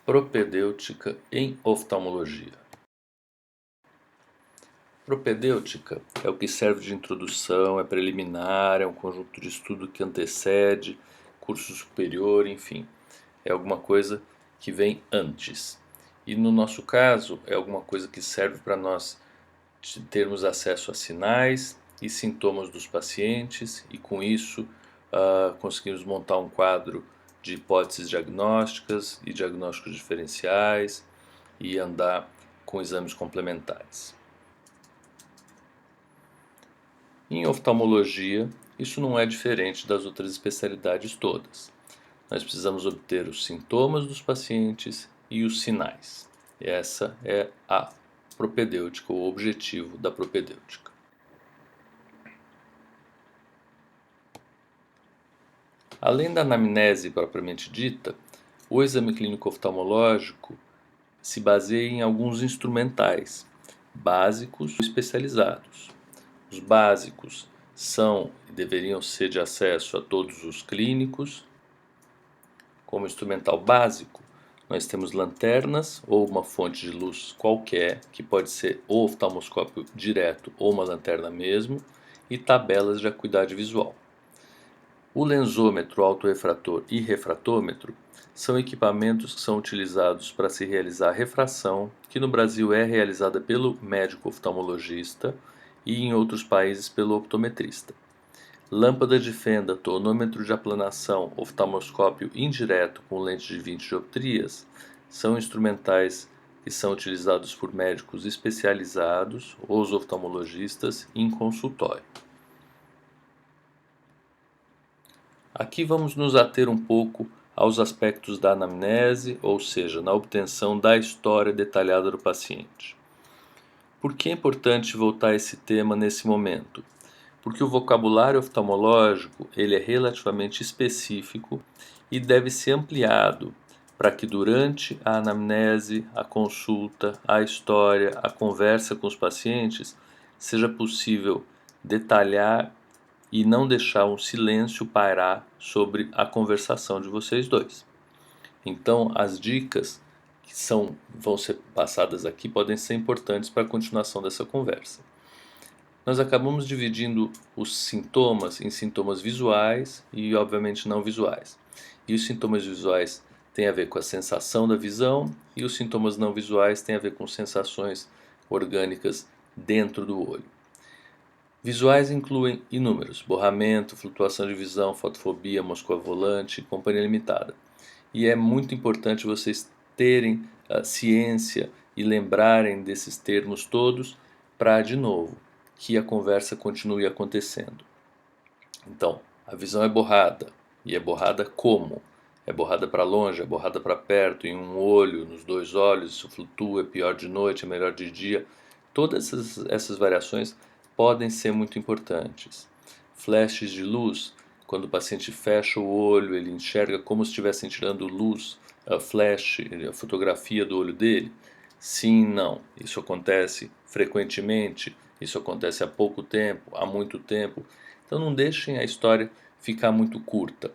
Propedêutica em oftalmologia. Propedêutica é o que serve de introdução, é preliminar, é um conjunto de estudo que antecede curso superior, enfim, é alguma coisa que vem antes. E no nosso caso, é alguma coisa que serve para nós termos acesso a sinais e sintomas dos pacientes e com isso conseguimos montar um quadro de hipóteses diagnósticas e diagnósticos diferenciais e andar com exames complementares. Em oftalmologia, isso não é diferente das outras especialidades todas. Nós precisamos obter os sintomas dos pacientes e os sinais. Essa é a propedêutica, o objetivo da propedêutica. Além da anamnese propriamente dita, o exame clínico oftalmológico se baseia em alguns instrumentais, básicos e especializados. Os básicos são e deveriam ser de acesso a todos os clínicos. Como instrumental básico, nós temos lanternas ou uma fonte de luz qualquer, que pode ser ou oftalmoscópio direto ou uma lanterna mesmo, e tabelas de acuidade visual. O lensômetro, autorrefrator e refratômetro são equipamentos que são utilizados para se realizar a refração, que no Brasil é realizada pelo médico oftalmologista e em outros países pelo optometrista. Lâmpada de fenda, tonômetro de aplanação, oftalmoscópio indireto com lente de 20 dioptrias são instrumentais que são utilizados por médicos especializados, os oftalmologistas, em consultório. Aqui vamos nos ater um pouco aos aspectos da anamnese, ou seja, na obtenção da história detalhada do paciente. Por que é importante voltar a esse tema nesse momento? Porque o vocabulário oftalmológico ele é relativamente específico e deve ser ampliado para que durante a anamnese, a consulta, a história, a conversa com os pacientes, seja possível detalhar e não deixar um silêncio pairar sobre a conversação de vocês dois. Então, as dicas que vão ser passadas aqui podem ser importantes para a continuação dessa conversa. Nós acabamos dividindo os sintomas em sintomas visuais e, obviamente, não visuais. E os sintomas visuais têm a ver com a sensação da visão e os sintomas não visuais têm a ver com sensações orgânicas dentro do olho. Visuais incluem inúmeros: borramento, flutuação de visão, fotofobia, mosca volante, companhia limitada. E é muito importante vocês terem ciência e lembrarem desses termos todos para, de novo, que a conversa continue acontecendo. Então, a visão é borrada. E é borrada como? É borrada para longe, é borrada para perto, em um olho, nos dois olhos, isso flutua, é pior de noite, é melhor de dia. Todas essas variações podem ser muito importantes. Flashes de luz, quando o paciente fecha o olho, ele enxerga como se estivessem tirando luz, a flash, a fotografia do olho dele. Sim, não. Isso acontece frequentemente, isso acontece há pouco tempo, há muito tempo. Então não deixem a história ficar muito curta.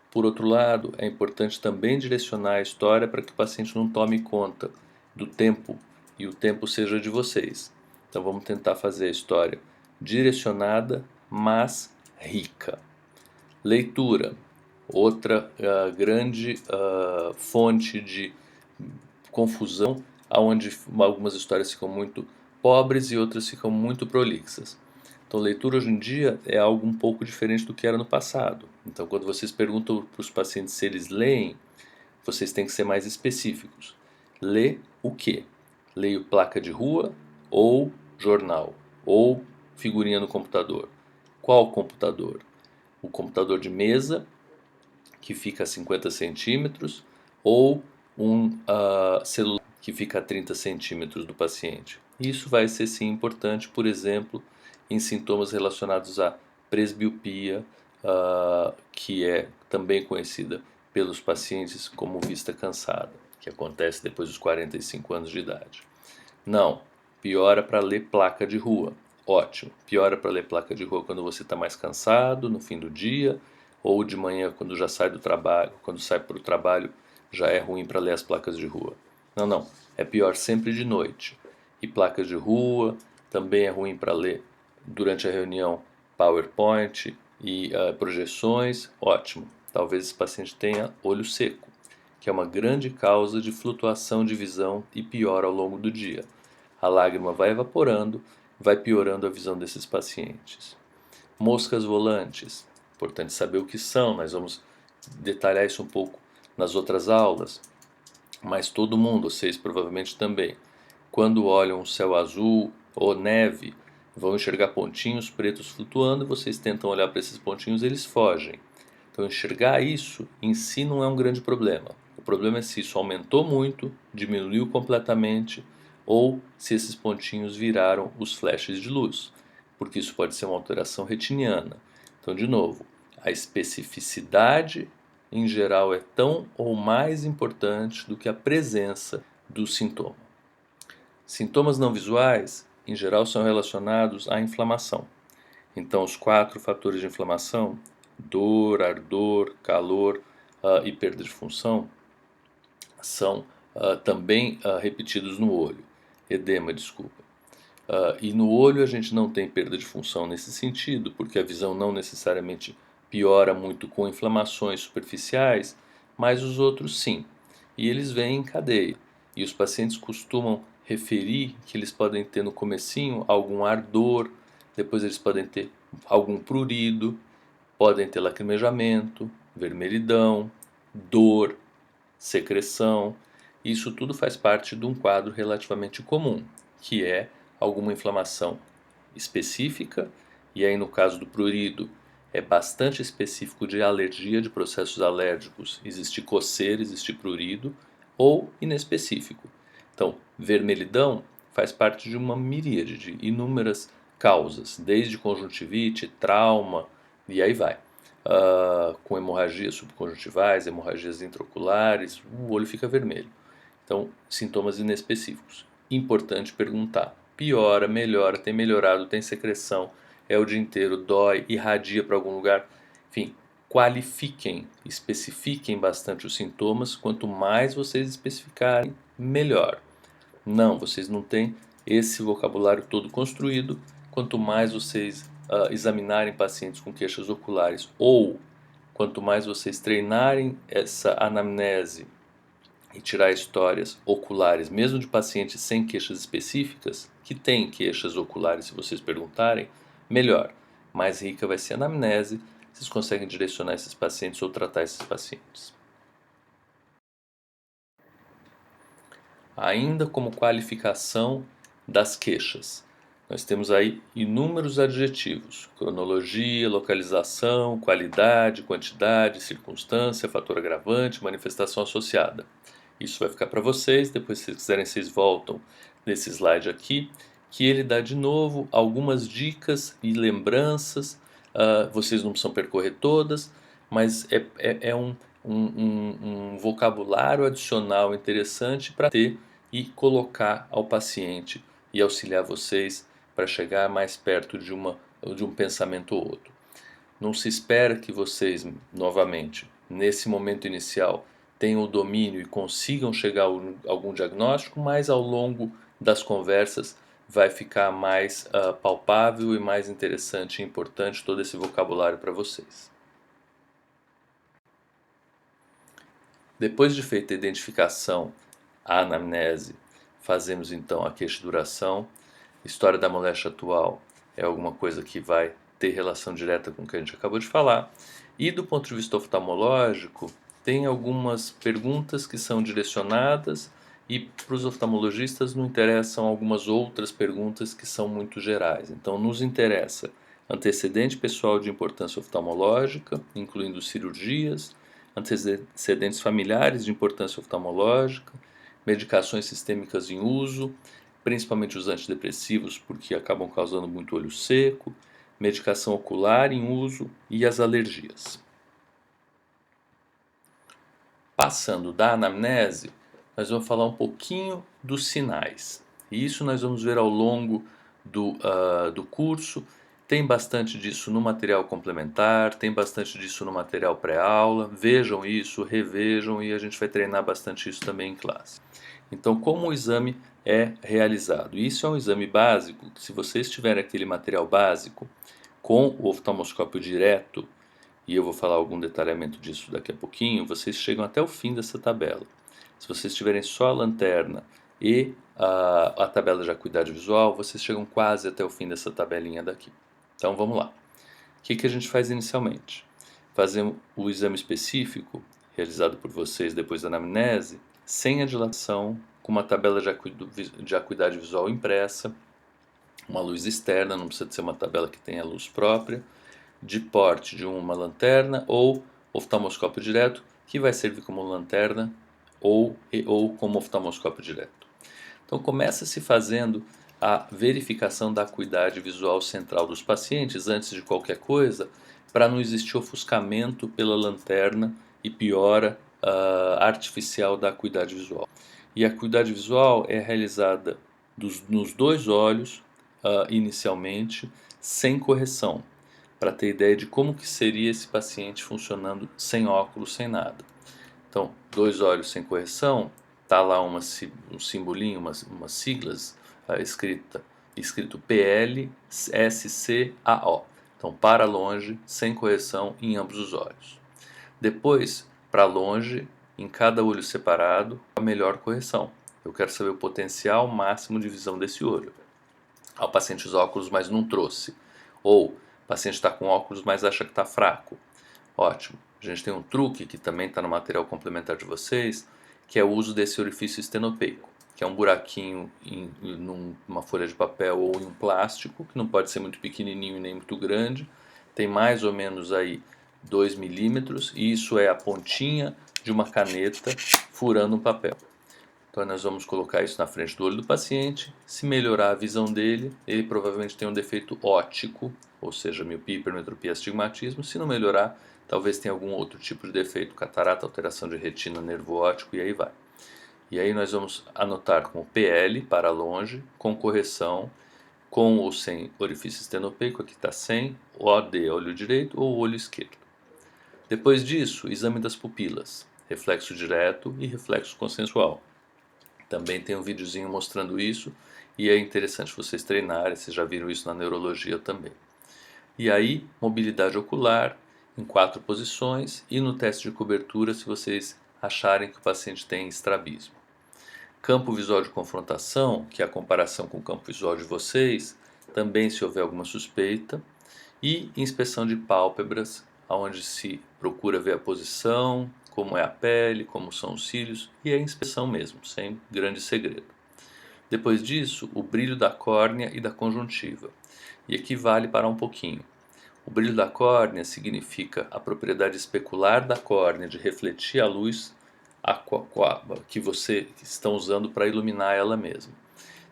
Por outro lado, é importante também direcionar a história para que o paciente não tome conta do tempo e o tempo seja de vocês. Então vamos tentar fazer a história direcionada, mas rica. Leitura, outra grande fonte de confusão, onde algumas histórias ficam muito pobres e outras ficam muito prolixas. Então, leitura hoje em dia é algo um pouco diferente do que era no passado. Então, quando vocês perguntam para os pacientes se eles leem, vocês têm que ser mais específicos. Lê o quê? Leio placa de rua ou jornal? Ou figurinha no computador? Qual computador? O computador de mesa, que fica a 50 centímetros, ou um celular que fica a 30 centímetros do paciente. Isso vai ser sim importante, por exemplo, em sintomas relacionados à presbiopia, que é também conhecida pelos pacientes como vista cansada, que acontece depois dos 45 anos de idade. Não, piora para ler placa de rua. Ótimo, piora para ler placa de rua quando você está mais cansado, no fim do dia, ou de manhã quando já sai do trabalho, quando sai para o trabalho já é ruim para ler as placas de rua. Não, não, é pior sempre de noite. E placas de rua também é ruim para ler durante a reunião PowerPoint e projeções, ótimo. Talvez esse paciente tenha olho seco, que é uma grande causa de flutuação de visão e piora ao longo do dia. A lágrima vai evaporando, vai piorando a visão desses pacientes. Moscas volantes, importante saber o que são, nós vamos detalhar isso um pouco nas outras aulas, mas todo mundo, vocês provavelmente também, quando olham o céu azul ou neve, vão enxergar pontinhos pretos flutuando, vocês tentam olhar para esses pontinhos e eles fogem. Então enxergar isso em si não é um grande problema. O problema é se isso aumentou muito, diminuiu completamente, ou se esses pontinhos viraram os flashes de luz, porque isso pode ser uma alteração retiniana. Então, de novo, a especificidade em geral é tão ou mais importante do que a presença do sintoma. Sintomas não visuais, em geral, são relacionados à inflamação. Então, os 4 fatores de inflamação, dor, ardor, calor e perda de função, são também repetidos no olho. Edema, desculpa. E no olho a gente não tem perda de função nesse sentido, porque a visão não necessariamente piora muito com inflamações superficiais, mas os outros sim. E eles vêm em cadeia. E os pacientes costumam referir que eles podem ter no comecinho algum ardor, depois eles podem ter algum prurido, podem ter lacrimejamento, vermelhidão, dor, secreção. Isso tudo faz parte de um quadro relativamente comum, que é alguma inflamação específica, e aí no caso do prurido é bastante específico de alergia, de processos alérgicos, existe coceira, existe prurido, ou inespecífico. Então, vermelhidão faz parte de uma miríade de inúmeras causas, desde conjuntivite, trauma, e aí vai. Com hemorragias subconjuntivais, hemorragias intraoculares, o olho fica vermelho. Então, sintomas inespecíficos. Importante perguntar. Piora, melhora, tem melhorado, tem secreção, é o dia inteiro, dói, irradia para algum lugar. Enfim, qualifiquem, especifiquem bastante os sintomas. Quanto mais vocês especificarem, melhor. Não, vocês não têm esse vocabulário todo construído. Quanto mais vocês examinarem pacientes com queixas oculares ou quanto mais vocês treinarem essa anamnese e tirar histórias oculares, mesmo de pacientes sem queixas específicas, que têm queixas oculares, se vocês perguntarem, melhor. Mais rica vai ser a anamnese, vocês conseguem direcionar esses pacientes ou tratar esses pacientes. Ainda como qualificação das queixas, nós temos aí inúmeros adjetivos: cronologia, localização, qualidade, quantidade, circunstância, fator agravante, manifestação associada. Isso vai ficar para vocês, depois se vocês quiserem vocês voltam nesse slide aqui, que ele dá de novo algumas dicas e lembranças, vocês não precisam percorrer todas, mas é um vocabulário adicional interessante para ter e colocar ao paciente e auxiliar vocês para chegar mais perto de um pensamento ou outro. Não se espera que vocês, novamente, nesse momento inicial, tenham o domínio e consigam chegar a algum diagnóstico, mas ao longo das conversas vai ficar mais palpável e mais interessante e importante todo esse vocabulário para vocês. Depois de feita a identificação, a anamnese, fazemos então a queixa-duração. História da moléstia atual é alguma coisa que vai ter relação direta com o que a gente acabou de falar. E do ponto de vista oftalmológico, tem algumas perguntas que são direcionadas e para os oftalmologistas não interessam algumas outras perguntas que são muito gerais. Então nos interessa antecedente pessoal de importância oftalmológica, incluindo cirurgias, antecedentes familiares de importância oftalmológica, medicações sistêmicas em uso, principalmente os antidepressivos, porque acabam causando muito olho seco, medicação ocular em uso e as alergias. Passando da anamnese, nós vamos falar um pouquinho dos sinais. E isso nós vamos ver ao longo do curso. Tem bastante disso no material complementar, tem bastante disso no material pré-aula. Vejam isso, revejam e a gente vai treinar bastante isso também em classe. Então, como o exame é realizado? Isso é um exame básico, que se vocês tiverem aquele material básico com o oftalmoscópio direto, e eu vou falar algum detalhamento disso daqui a pouquinho, vocês chegam até o fim dessa tabela. Se vocês tiverem só a lanterna e a tabela de acuidade visual, vocês chegam quase até o fim dessa tabelinha daqui. Então vamos lá. O que a gente faz inicialmente? Fazemos o exame específico, realizado por vocês depois da anamnese, sem a dilatação, com uma tabela de acuidade visual impressa, uma luz externa, não precisa ser uma tabela que tenha luz própria, de porte de uma lanterna ou oftalmoscópio direto, que vai servir como lanterna ou como oftalmoscópio direto. Então começa-se fazendo a verificação da acuidade visual central dos pacientes antes de qualquer coisa, para não existir ofuscamento pela lanterna e piora artificial da acuidade visual. E a acuidade visual é realizada nos dois olhos inicialmente, sem correção, para ter ideia de como que seria esse paciente funcionando sem óculos, sem nada. Então, dois olhos sem correção, tá lá um simbolinho, umas siglas escrito PLSCAO. Então, para longe, sem correção em ambos os olhos. Depois, para longe, em cada olho separado, a melhor correção. Eu quero saber o potencial máximo de visão desse olho. O paciente usa óculos, mas não trouxe. Ou o paciente está com óculos, mas acha que está fraco. Ótimo. A gente tem um truque que também está no material complementar de vocês, que é o uso desse orifício estenopeico, que é um buraquinho numa folha de papel ou em um plástico, que não pode ser muito pequenininho nem muito grande, tem mais ou menos aí 2 milímetros, e isso é a pontinha de uma caneta furando um papel. Então nós vamos colocar isso na frente do olho do paciente. Se melhorar a visão dele, ele provavelmente tem um defeito óptico, ou seja, miopia, hipermetropia, astigmatismo. Se não melhorar, talvez tenha algum outro tipo de defeito, catarata, alteração de retina, nervo óptico e aí vai. E aí nós vamos anotar com o PL para longe, com correção, com ou sem orifício estenopeico, aqui está sem, OD, olho direito ou olho esquerdo. Depois disso, exame das pupilas, reflexo direto e reflexo consensual. Também tem um videozinho mostrando isso e é interessante vocês treinarem, vocês já viram isso na neurologia também. E aí, mobilidade ocular em 4 posições e no teste de cobertura se vocês acharem que o paciente tem estrabismo. Campo visual de confrontação, que é a comparação com o campo visual de vocês, também se houver alguma suspeita. E inspeção de pálpebras, onde se procura ver a posição, como é a pele, como são os cílios, e a inspeção mesmo, sem grande segredo. Depois disso, o brilho da córnea e da conjuntiva. E aqui vale parar um pouquinho. O brilho da córnea significa a propriedade especular da córnea de refletir a luz que vocês estão usando para iluminar ela mesma.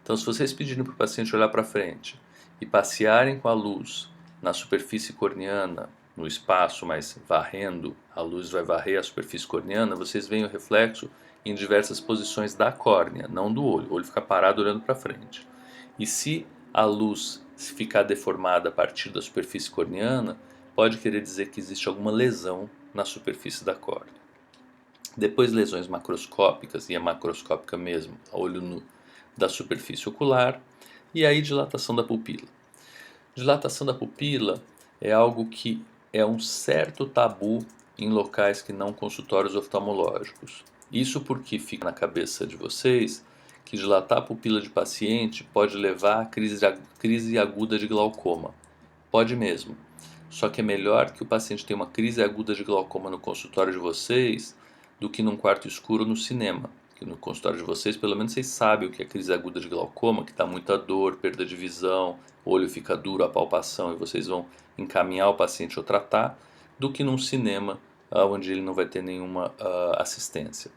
Então, se vocês pedirem para o paciente olhar para frente e passearem com a luz na superfície corneana, no espaço, mas varrendo, a luz vai varrer a superfície corneana, vocês veem o reflexo em diversas posições da córnea, não do olho. O olho fica parado olhando para frente. E se a luz ficar deformada a partir da superfície corneana, pode querer dizer que existe alguma lesão na superfície da córnea. Depois lesões macroscópicas, e é macroscópica mesmo, a olho nu, da superfície ocular, e aí dilatação da pupila. Dilatação da pupila é algo que é um certo tabu em locais que não consultórios oftalmológicos. Isso porque fica na cabeça de vocês que dilatar a pupila de paciente pode levar a crise aguda de glaucoma. Pode mesmo. Só que é melhor que o paciente tenha uma crise aguda de glaucoma no consultório de vocês do que num quarto escuro no cinema. Que no consultório de vocês, pelo menos vocês sabem o que é crise aguda de glaucoma, que está muita dor, perda de visão, o olho fica duro, a palpação, e vocês vão encaminhar o paciente ou tratar, do que num cinema onde ele não vai ter nenhuma assistência.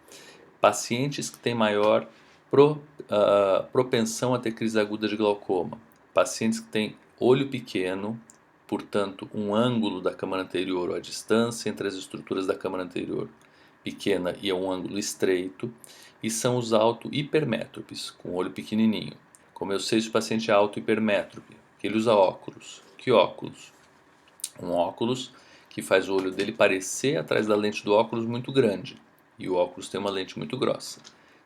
Pacientes que têm maior propensão a ter crise aguda de glaucoma, pacientes que têm olho pequeno, portanto um ângulo da câmara anterior, ou a distância entre as estruturas da câmara anterior pequena e é um ângulo estreito, e são os auto-hipermétropes, com olho pequenininho. Como eu sei se o paciente é auto-hipermétrope, que ele usa óculos. Que óculos? Um óculos que faz o olho dele parecer atrás da lente do óculos muito grande. E o óculos tem uma lente muito grossa.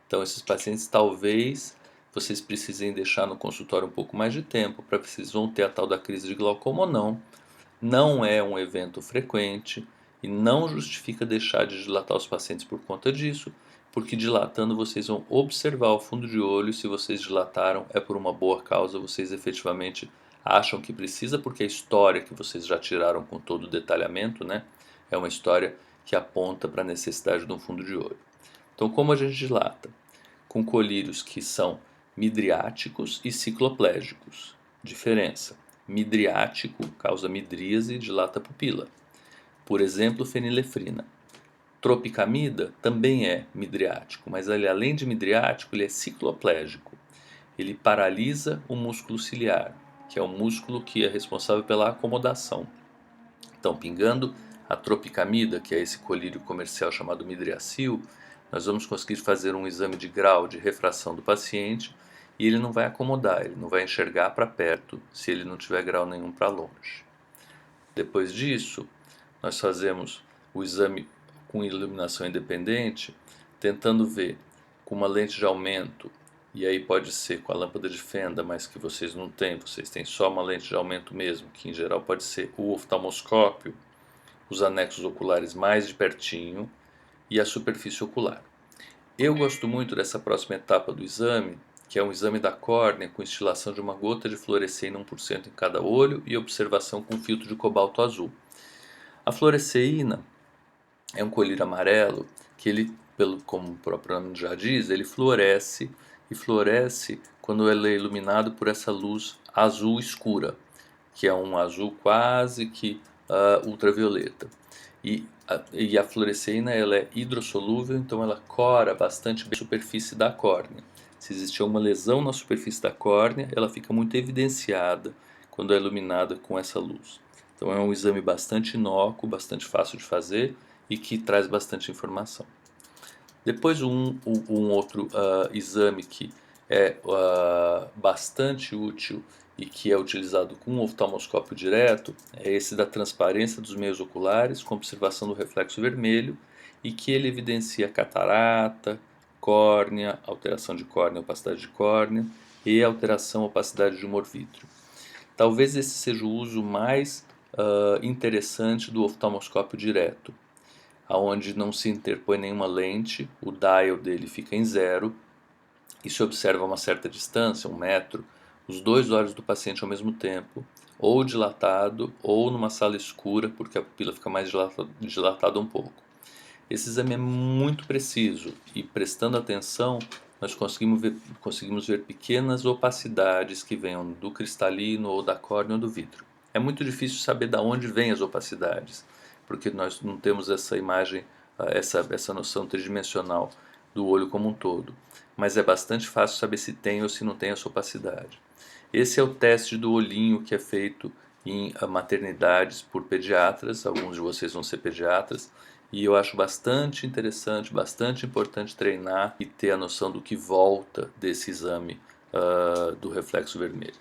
Então esses pacientes talvez vocês precisem deixar no consultório um pouco mais de tempo para ver se eles vão ter a tal da crise de glaucoma ou não. Não é um evento frequente e não justifica deixar de dilatar os pacientes por conta disso, porque dilatando vocês vão observar o fundo de olho. Se vocês dilataram é por uma boa causa, vocês efetivamente acham que precisa, porque a história que vocês já tiraram com todo o detalhamento, né, é uma história que aponta para a necessidade de um fundo de olho. Então, como a gente dilata? Com colírios que são midriáticos e cicloplégicos. Diferença: midriático causa midríase e dilata a pupila. Por exemplo, fenilefrina. Tropicamida também é midriático, mas ele, além de midriático, ele é cicloplégico. Ele paralisa o músculo ciliar, que é o músculo que é responsável pela acomodação. Então, pingando a tropicamida, que é esse colírio comercial chamado midriacil, nós vamos conseguir fazer um exame de grau de refração do paciente e ele não vai acomodar, ele não vai enxergar para perto se ele não tiver grau nenhum para longe. Depois disso, nós fazemos o exame com iluminação independente, tentando ver com uma lente de aumento, e aí pode ser com a lâmpada de fenda, mas que vocês não têm, vocês têm só uma lente de aumento mesmo, que em geral pode ser o oftalmoscópio, os anexos oculares mais de pertinho e a superfície ocular. Eu gosto muito dessa próxima etapa do exame, que é um exame da córnea com instilação de uma gota de fluoresceína 1% em cada olho e observação com filtro de cobalto azul. A fluoresceína é um colírio amarelo que ele, como o próprio nome já diz, ele fluoresce e floresce quando ele é iluminado por essa luz azul escura, que é um azul quase que ultravioleta. E a fluoresceína ela é hidrossolúvel, então ela cora bastante bem a superfície da córnea. Se existir uma lesão na superfície da córnea, ela fica muito evidenciada quando é iluminada com essa luz. Então é um exame bastante inócuo, bastante fácil de fazer e que traz bastante informação. Depois um outro exame que é bastante útil e que é utilizado com um oftalmoscópio direto é esse da transparência dos meios oculares com observação do reflexo vermelho e que ele evidencia catarata, córnea, alteração de córnea, opacidade de córnea e alteração opacidade de humor vítreo. Talvez esse seja o uso mais interessante do oftalmoscópio direto, aonde não se interpõe nenhuma lente, o dial dele fica em zero e se observa a uma certa distância, 1 metro, os dois olhos do paciente ao mesmo tempo, ou dilatado ou numa sala escura, porque a pupila fica mais dilatada um pouco. Esse exame é muito preciso e, prestando atenção, nós conseguimos ver pequenas opacidades que venham do cristalino ou da córnea ou do vidro. É muito difícil saber de onde vêm as opacidades, porque nós não temos essa imagem, essa noção tridimensional do olho como um todo. Mas é bastante fácil saber se tem ou se não tem essa opacidade. Esse é o teste do olhinho que é feito em maternidades por pediatras, alguns de vocês vão ser pediatras, e eu acho bastante interessante, bastante importante treinar e ter a noção do que volta desse exame do reflexo vermelho.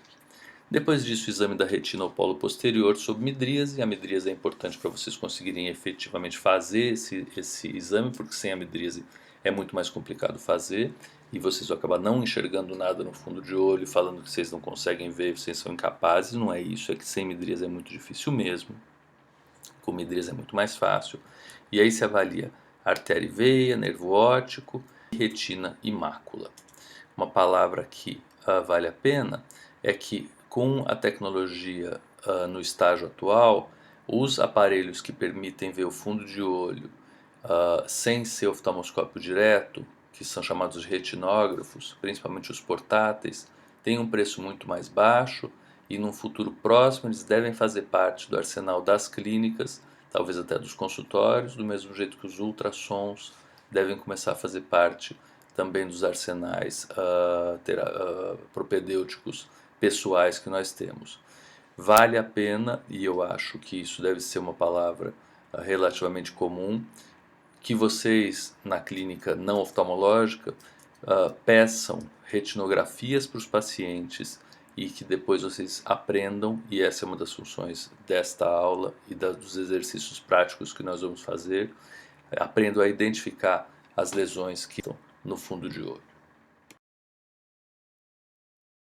Depois disso, o exame da retina ao polo posterior sob midríase. A midríase é importante para vocês conseguirem efetivamente fazer esse exame, porque sem a midríase é muito mais complicado fazer e vocês vão acabar não enxergando nada no fundo de olho, falando que vocês não conseguem ver, vocês são incapazes. Não é isso, é que sem midríase é muito difícil mesmo. Com midríase é muito mais fácil. E aí se avalia artéria e veia, nervo óptico, retina e mácula. Uma palavra que vale a pena é que com a tecnologia no estágio atual, os aparelhos que permitem ver o fundo de olho sem ser oftalmoscópio direto, que são chamados retinógrafos, principalmente os portáteis, têm um preço muito mais baixo e num futuro próximo eles devem fazer parte do arsenal das clínicas, talvez até dos consultórios, do mesmo jeito que os ultrassons devem começar a fazer parte também dos arsenais propedêuticos pessoais que nós temos. Vale a pena, e eu acho que isso deve ser uma palavra relativamente comum, que vocês na clínica não oftalmológica peçam retinografias para os pacientes e que depois vocês aprendam, e essa é uma das funções desta aula e dos exercícios práticos que nós vamos fazer, aprendam a identificar as lesões que estão no fundo de olho.